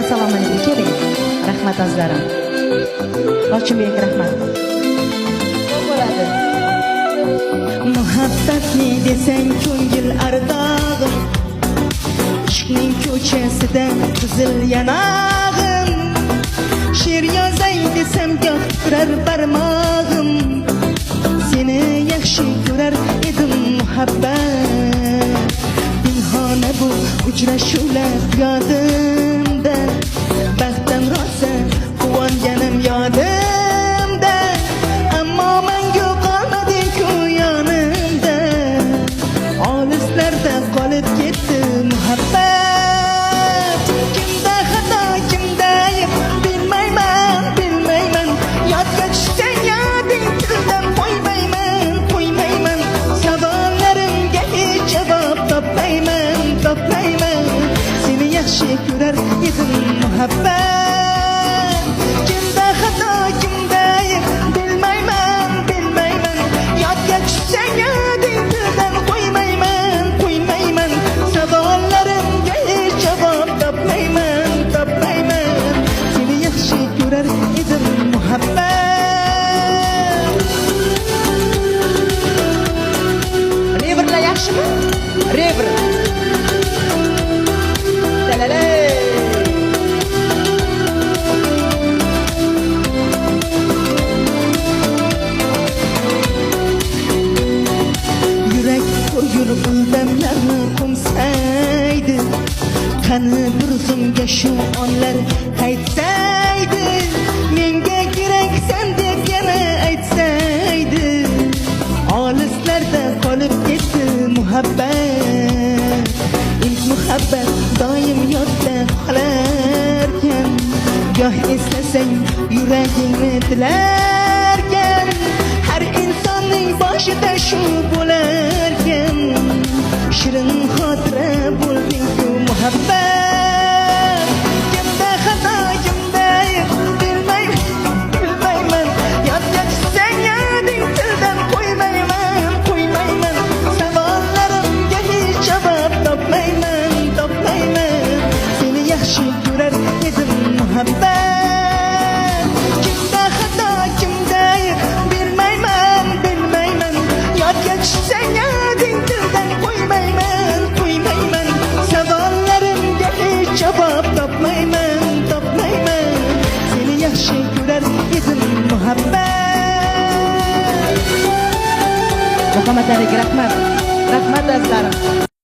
salomini keling. Rahmat azizlarim. Lochimbek rahmat. Bo'ladi. Muhabbatni desang ko'ngil ardog'im, ishqning ko'chasida qizil yanog'im, she'r yozay desam goh turar barmog'im, seni yaxshi ko'rar edim muhabbat. Pinhona bu uchrashuvlar yodimda, baxtdan rosa quvonganim yodimda, ammo mangu qolmading-ku yonimda, olislarda qolib ketdi muhabbat. Kimda xato, kimda ayb, bilmayman, bilmayman, yodga tushsang yoding tildan qo'ymayman, savollarimga hech javob topmayman, seni yaxshi ko'rar edim muhabbat. Kimda xato, kimda ayb, bilmayman, yodga tushsang yoding tildan qo'ymayman, savollarimga hech javob topmayman, seni yaxshi ko'rar edim muhabbat. Reverlar yaxshimi? Rever. Dalalay. Yurak ko'yur damlarni qo'msaydi, qani bir zumga shu onlar qaytsaydi, menga keraksan deb yana aytsaydi, olislarda qolib ketdi muhabbat. Ilk muhabbat doim yodda qolarkan, goh eslasang yuragingni tilarkan, har insonning boshida shu bo'larkan, shirin xotira bo'lding-ku muhabbat. Kimda xato, kimda ayb, bilmayman, yodga tushsang yoding tildan qo'ymayman, savollarimga hech javob topmayman, seni yaxshi ko'rar edim muhabbat. Kimda xato, kimda ayb, bilmayman, yodga tushsang yoding tildan qo'ymayman, savollarimga hech javob topmayman, seni yaxshi ko'rar edim muhabbat. Muhammad Ali rahmat. Rahmat azizlarim.